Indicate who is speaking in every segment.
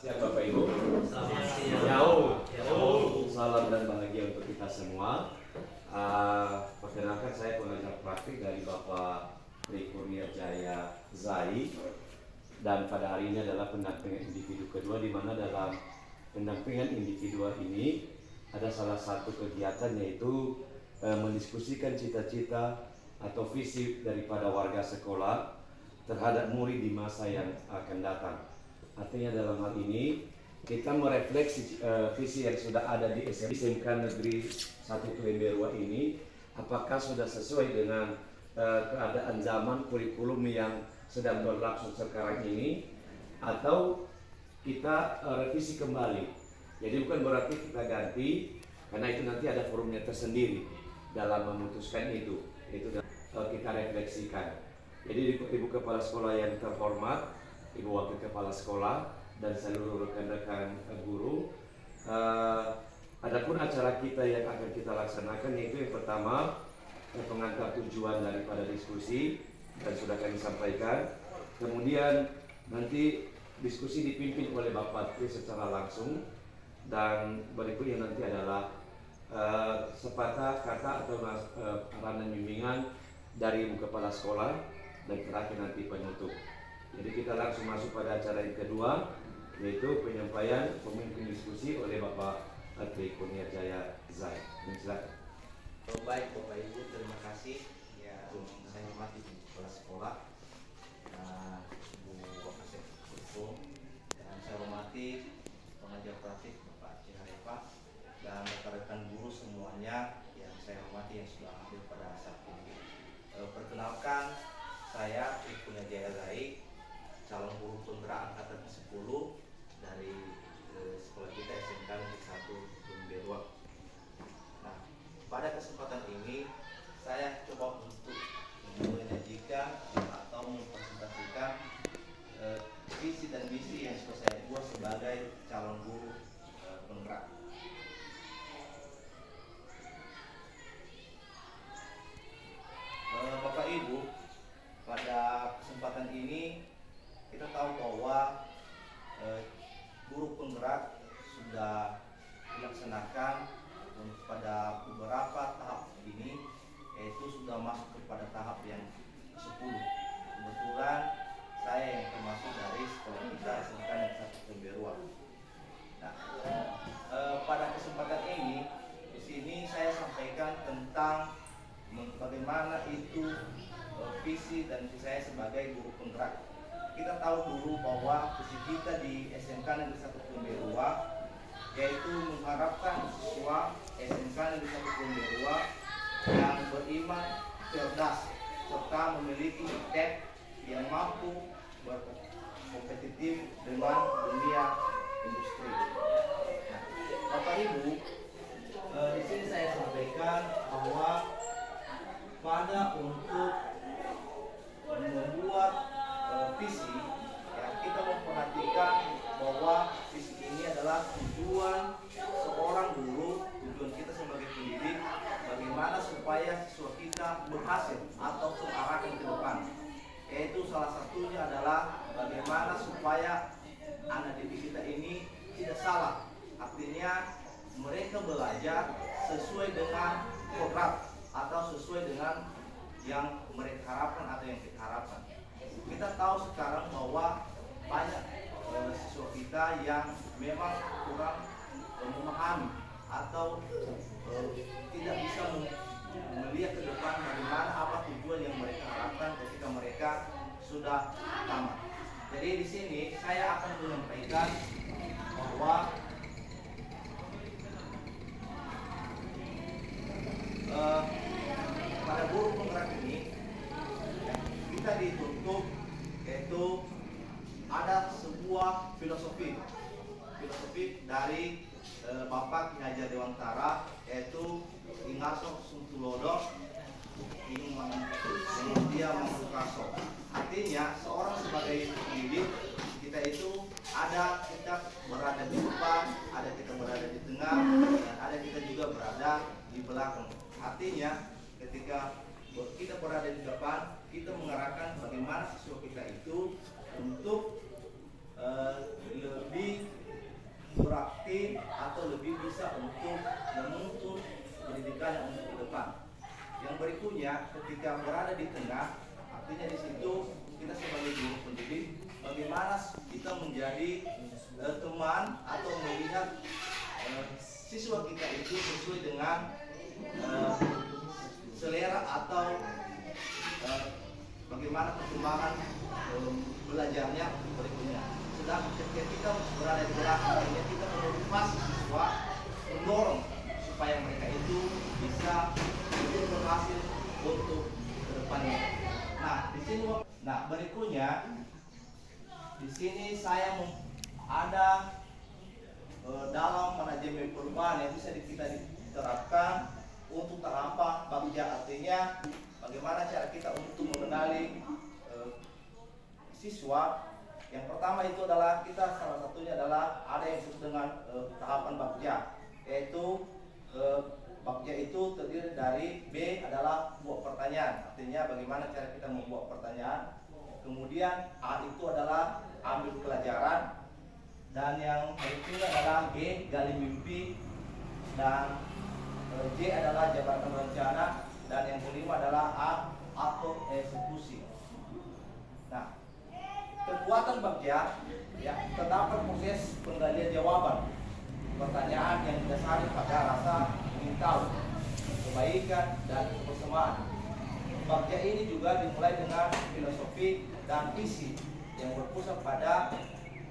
Speaker 1: Siap Bapak Ibu.
Speaker 2: Selamat siang.
Speaker 1: Salam dan bahagia untuk kita semua. Perkenalkan saya pengajar praktik dari Bapak Tri Kurnia Jaya Zai, dan pada hari ini adalah pendampingan individu kedua, di mana dalam pendampingan individu ini ada salah satu kegiatan yaitu mendiskusikan cita-cita atau visi daripada warga sekolah terhadap murid di masa yang akan datang. Artinya dalam hal ini kita merefleksi visi yang sudah ada di SMK Negeri 1 Kelemberua ini, apakah sudah sesuai dengan keadaan zaman kurikulum yang sedang berlangsung sekarang ini, atau kita revisi kembali. Jadi bukan berarti kita ganti, karena itu nanti ada forumnya tersendiri dalam memutuskan itu kita refleksikan. Jadi Ibu Kepala Sekolah yang terhormat, Ibu Wakil Kepala Sekolah, dan seluruh rekan-rekan guru, adapun acara kita yang akan kita laksanakan yaitu yang pertama pengantar tujuan daripada diskusi dan sudah kami sampaikan. Kemudian nanti diskusi dipimpin oleh Bapak Tri secara langsung, dan berikutnya nanti adalah sepatah kata atau arahan bimbingan dari Ibu Kepala Sekolah, dan terakhir nanti penutup. Jadi kita langsung masuk pada acara yang kedua, yaitu penyampaian pemimpin diskusi oleh Bapak Tri Kurnia Jaya Zai. Silakan.
Speaker 2: Baik Bapak Ibu, terima kasih. Ya, saya hormati Ibu Kepala Sekolah, Ibu Wakasek Kurkum, dan saya hormati pengajar praktik Bapak Ciharepa, dan rekan-rekan guru semuanya yang saya hormati yang sudah hadir pada saat ini. Perkenalkan, saya Ibu Jaya Zai, calon guru penggerak angkatan 10 dari sekolah kita SMK Negeri 1 Kelemberua. Nah, pada kesempatan ini saya coba untuk menyajikan atau mempresentasikan visi dan misi yang sudah saya buat sebagai calon guru penggerak. Bapak Ibu, pada kesempatan ini kita tahu bahwa guru penggerak sudah dilaksanakan pada beberapa tahap ini, yaitu sudah masuk kepada tahap yang 10. Kebetulan saya yang termasuk dari sekolah kita SMK Negeri 1 Kelemberua. Nah, pada kesempatan ini di sini saya sampaikan tentang bagaimana itu visi dan misi saya sebagai guru penggerak. Kita tahu dulu bahwa visi kita di SMK Negeri 1 Kelemberua yaitu mengharapkan siswa SMK Negeri 1 Kelemberua yang beriman, cerdas, serta memiliki iptek yang mampu berkompetitif dengan dunia industri. Nah, Bapak Ibu, di sini saya sampaikan bahwa pada untuk membuat visi, ya, kita memperhatikan bahwa visi ini adalah tujuan seorang guru, tujuan kita sebagai pendidik, bagaimana supaya siswa kita berhasil atau terarahkan ke depan. Yaitu salah satunya adalah bagaimana supaya anak didik kita ini tidak salah, artinya mereka belajar sesuai dengan program atau sesuai dengan yang mereka harapkan atau yang kita harapkan. Kita tahu sekarang bahwa banyak siswa kita yang memang kurang memahami atau tidak bisa melihat ke depan bagaimana apa tujuan yang mereka harapkan ketika mereka sudah tamat. Jadi di sini saya akan menyampaikan bahwa pada guru penggerak ini kita dituntut yaitu ada sebuah filosofi dari Bapak Ki Hajar Dewantara, yaitu Ingaso Suntulodo dia Mangkukaso. Artinya seorang sebagai pendidik kita itu ada kita berada di depan, ada kita berada di tengah, dan ada kita juga berada di belakang. Artinya ketika kita berada di depan, kita mengarahkan bagaimana siswa kita itu untuk lebih berikutnya ketika berada di tengah, artinya di situ kita sebagai guru pendidik bagaimana kita menjadi teman atau melihat siswa kita itu sesuai dengan selera atau bagaimana perkembangan belajarnya berikutnya. Sedang ketika kita berada di belakang, artinya kita memotivasi siswa, mendorong supaya mereka itu bisa berhasil untuk kedepannya. Nah, di sini, berikutnya di sini saya ada dalam manajemen perubahan yang bisa kita diterapkan untuk terampah bagja, artinya bagaimana cara kita untuk mengenali siswa. Yang pertama itu adalah kita salah satunya adalah ada yang disebut dengan tahapan bagja, yaitu bagja itu terdiri dari B adalah buat pertanyaan, artinya bagaimana cara kita membuat pertanyaan. Kemudian A itu adalah ambil pelajaran, dan yang berikutnya adalah G gali mimpi, dan J adalah jabatan rencana, dan yang kelima adalah A atau eksekusi. Nah, kekuatan bagja ya terdapat proses penggalian jawaban pertanyaan yang didasari pada rasa ingin tahu, kebaikan, dan kebersamaan. Bagja ini juga dimulai dengan filosofi dan visi yang berpusat pada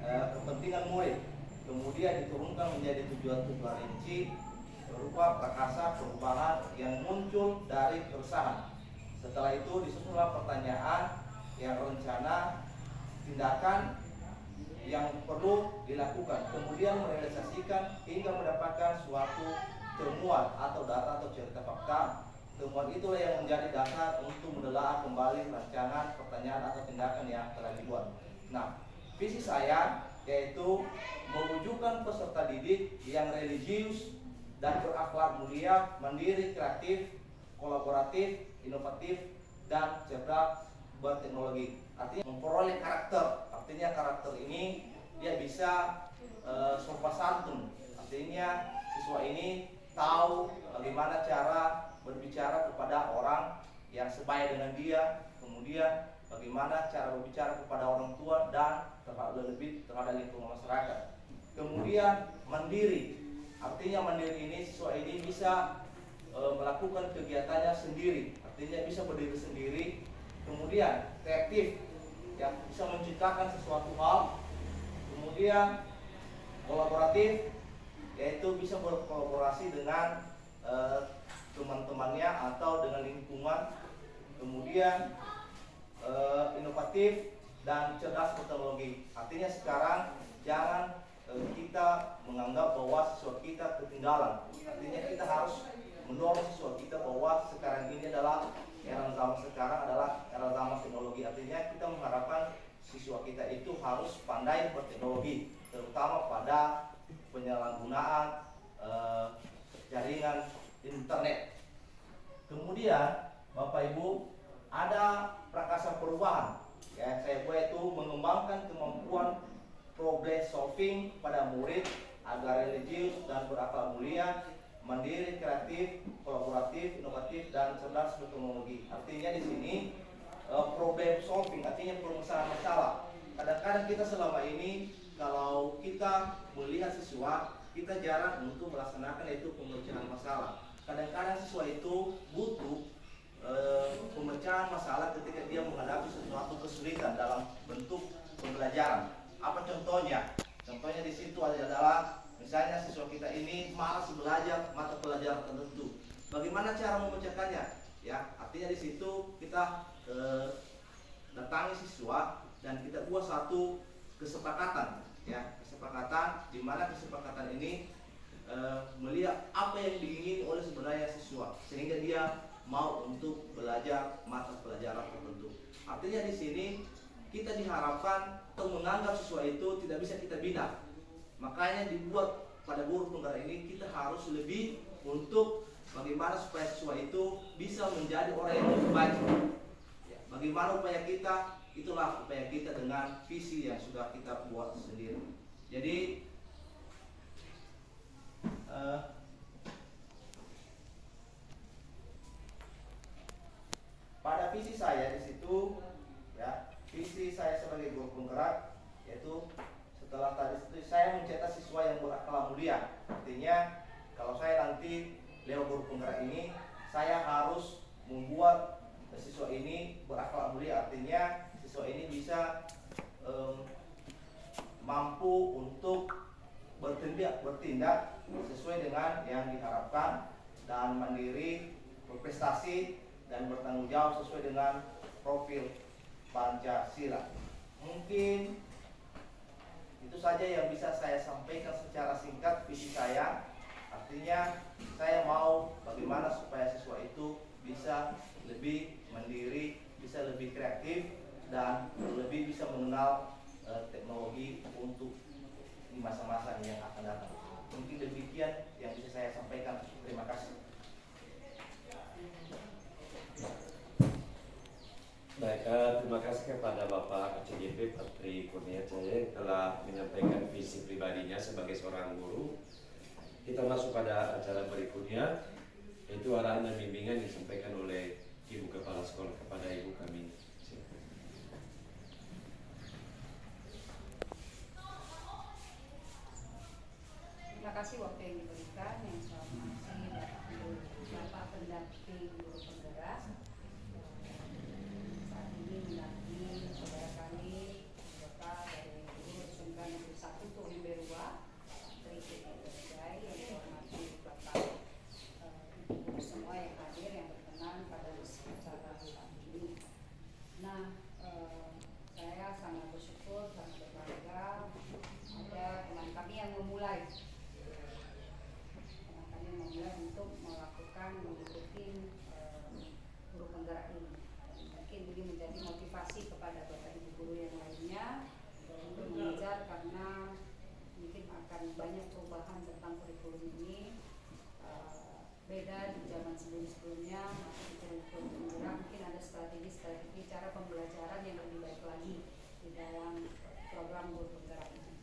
Speaker 2: kepentingan murid, kemudian diturunkan menjadi tujuan-tujuan rinci berupa prakasa perubahan yang muncul dari keresahan. Setelah itu disusunlah pertanyaan yang rencana tindakan yang perlu dilakukan, kemudian merealisasikan hingga mendapatkan suatu temuan atau data atau cerita fakta. Temuan itulah yang menjadi dasar untuk menelaah kembali rancangan pertanyaan atau tindakan yang telah dibuat. Nah, visi saya yaitu mewujudkan peserta didik yang religius dan berakhlak mulia, mandiri, kreatif, kolaboratif, inovatif, dan cerdas berteknologi. Artinya memperoleh karakter. Artinya karakter ini dia bisa sopan santun. Artinya siswa ini tahu bagaimana cara berbicara kepada orang yang sebaya dengan dia, kemudian bagaimana cara berbicara kepada orang tua dan lebih terhadap lingkungan masyarakat. Kemudian mandiri, artinya mandiri ini siswa ini bisa melakukan kegiatannya sendiri, artinya bisa berdiri sendiri. Kemudian kreatif, yang bisa menciptakan sesuatu hal. Kemudian kolaboratif, yaitu bisa berkolaborasi dengan teman-temannya atau dengan lingkungan. Kemudian inovatif dan cerdas berteknologi. Artinya sekarang jangan kita menganggap bahwa siswa kita ketinggalan. Artinya kita harus mendorong siswa kita bahwa sekarang ini adalah era zaman sekarang adalah era zaman teknologi. Artinya kita mengharapkan siswa kita itu harus pandai berteknologi, terutama pada penyalahgunaan jaringan internet. Kemudian Bapak Ibu, ada prakasa perubahan. Ya, saya buat itu mengembangkan kemampuan problem solving pada murid agar religius dan berakhlak mulia, mandiri, kreatif, kolaboratif, inovatif, dan cerdas berteknologi. Artinya di sini problem solving, artinya permasalahan masalah. Kadang-kadang kita selama ini kalau kita melihat siswa, kita jarang untuk melaksanakan itu pemecahan masalah. Kadang-kadang siswa itu butuh pemecahan masalah ketika dia menghadapi sesuatu kesulitan dalam bentuk pembelajaran. Apa contohnya? Contohnya di situ adalah misalnya siswa kita ini malas belajar mata pelajaran tertentu. Bagaimana cara memecahkannya? Ya, artinya di situ kita datangi siswa dan kita buat satu kesepakatan, ya, kesepakatan di mana kesepakatan ini melihat apa yang diingini oleh sebenarnya siswa sehingga dia mau untuk belajar mata pelajaran tertentu. Artinya di sini kita diharapkan atau menganggap siswa itu tidak bisa kita bina. Makanya dibuat pada guru penggerak ini kita harus lebih untuk bagaimana supaya siswa itu bisa menjadi orang yang lebih baik. Ya, bagaimana upaya kita? Itulah upaya kita dengan visi yang sudah kita buat sendiri. Jadi mulia. Artinya kalau saya nanti lewat guru penggerak ini, saya harus membuat siswa ini berakhlak mulia. Artinya siswa ini bisa mampu untuk bertindak sesuai dengan yang diharapkan dan mandiri, berprestasi dan bertanggung jawab sesuai dengan profil Pancasila. Mungkin itu saja yang bisa saya sampaikan secara singkat visi saya. Artinya saya mau bagaimana supaya siswa itu bisa lebih mandiri, bisa lebih kreatif dan lebih bisa mengenal teknologi untuk di masa-masa yang akan datang. Mungkin demikian yang bisa saya sampaikan. Terima kasih.
Speaker 1: Baik, terima kasih kepada Bapak ACGP Patri Kurnia Jaya yang telah menyampaikan visi pribadinya sebagai seorang guru. Kita masuk pada acara berikutnya, yaitu arahan dan bimbingan yang disampaikan oleh Ibu Kepala Sekolah kepada Ibu kami. Silakan.
Speaker 3: Terima kasih waktu yang diberikan. Yang saya hormati Bapak pendamping guru penggerak. Saat ini mendampingi saudara kami anggota dari guru SMK Negeri 1 Turin Berua, Tri Jai, yang saya hormati Bapak Ibu semua yang hadir yang berkenan pada acara saat ini. Nah, saya sangat bersyukur dan berbangga ada teman kami yang memulai untuk melakukan mengikuti guru penggerak ini. Mungkin ini menjadi motivasi kepada bapak ibu guru yang lainnya untuk mengajar, karena mungkin akan banyak perubahan tentang kurikulum ini. Beda di zaman sebelum-sebelumnya, masih kurikulum penggerak mungkin ada strategi cara pembelajaran yang lebih baik lagi di dalam program guru penggerak ini.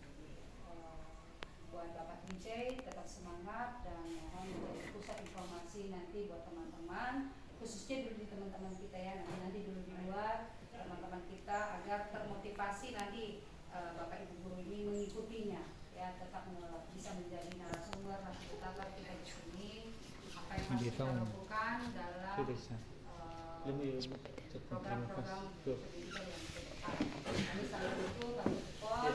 Speaker 3: Buat Bapak DJ tetap semangat dan mohon menjadi pusat informasi nanti buat teman-teman, khususnya dulu di teman-teman kita ya, nanti dulu di luar teman-teman kita, agar termotivasi nanti Bapak Ibu guru ini mengikutinya ya, tetap bisa menjadi narasumber utama kita di sini, apa yang harus kita lakukan dalam program-program pendidikan yang ke depan. Kami sangat dukung, kami support.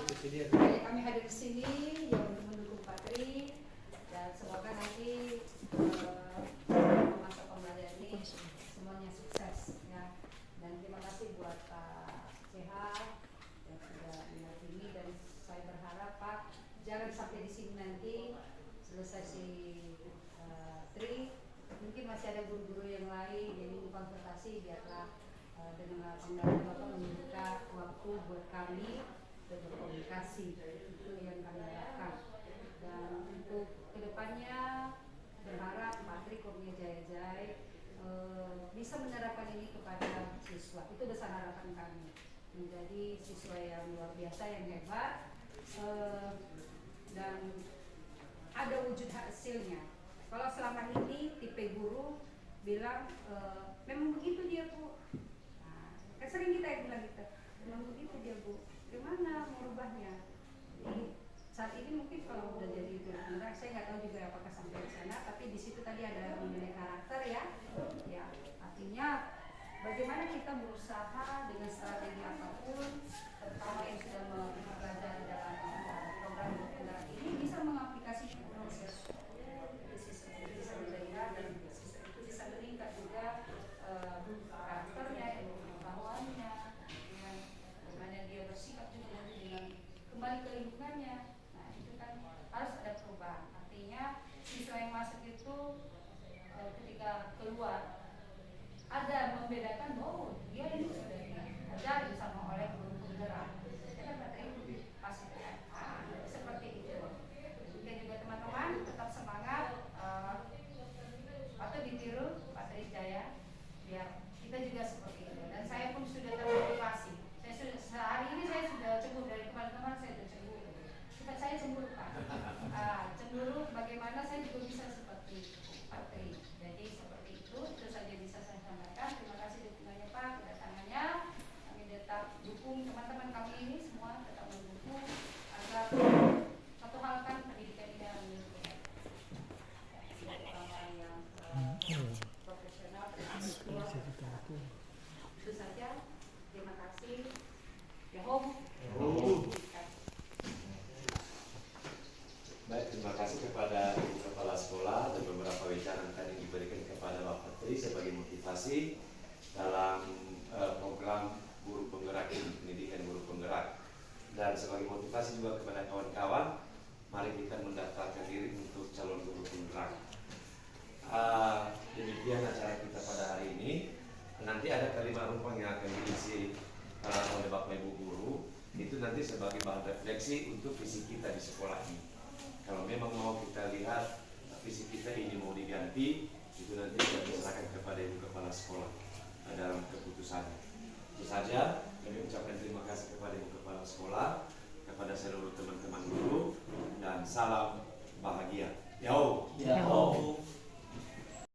Speaker 3: Kami hadir di sini ya untuk mendukung Patri, dan semoga nanti masa pembelajaran ini semuanya sukses ya. Dan terima kasih buat Pak Sehat yang sudah mendampingi, dan saya berharap Pak jangan sampai di sini nanti selesai si Tri, mungkin masih ada guru-guru yang lain, jadi konsultasi biarlah dengan pengalaman Bapak membuka waktu buat kami berkomunikasi, itu yang kami harapkan. Dan untuk kedepannya berharap Patri Kurnia Jaya bisa menerapkan ini kepada siswa. Itu besar harapan kami, menjadi siswa yang luar biasa, yang hebat, dan ada wujud hasilnya. Kalau selama ini tipe guru bilang memang begitu dia Bu, nah, kan sering kita yang bilang gitu, memang begitu dia Bu, gimana merubahnya? Jadi saat ini mungkin kalau udah jadi guru penggerak, saya nggak tahu juga apakah sampai di sana, tapi di situ tadi ada mengenai karakter ya, artinya bagaimana kita berusaha dengan strategi apapun, terutama yang sudah mempelajari dalam program guru penggerak ini, bisa mengaplikasikan proses siswa itu bisa menjadi, dan siswa itu bisa meningkat juga karakternya, ilmu pengetahuannya, bagaimana dia bersikap juga dengan kembali ke lingkungannya. Nah itu kan harus ada perubahan. Artinya siswa yang masuk itu ketika keluar ada membedakan, oh dia ini sudah diajari sama oleh guru penggerak, kita Patri pasti seperti itu. Mungkin juga teman-teman tetap semangat, patut ditiru Patri Jaya, biar kita juga seperti itu. Dan saya pun sudah termotivasi. Saya sudah sehari ini saya sudah cemburu dari teman-teman, saya sudah cemburu. Sifat saya cemburu Pak. Cemburu bagaimana saya juga bisa seperti Patri. Jadi seperti itu saja bisa saya sampaikan. Terima kasih dukungannya Pak.
Speaker 1: Baik, terima kasih kepada Ibu Kepala Sekolah dan beberapa wejangan tadi diberikan kepada Bapak Tri sebagai motivasi dalam program guru penggerak ini, pendidikan guru penggerak. Dan sebagai motivasi juga kepada kawan-kawan, mari kita mendaftarkan diri untuk calon guru penggerak. Demikian acara kita pada hari ini. Nanti ada kalimat rumpang yang akan diisi oleh Bapak Ibu guru. Itu nanti sebagai bahan refleksi untuk visi kita di sekolah ini. Kalau memang mau kita lihat visi kita ini mau diganti, itu nanti kita serahkan kepada Ibu Kepala Sekolah dalam keputusannya. Itu saja, kami ucapkan terima kasih kepada Ibu Kepala Sekolah, kepada seluruh teman-teman guru, dan salam bahagia. Yo.
Speaker 2: Ya.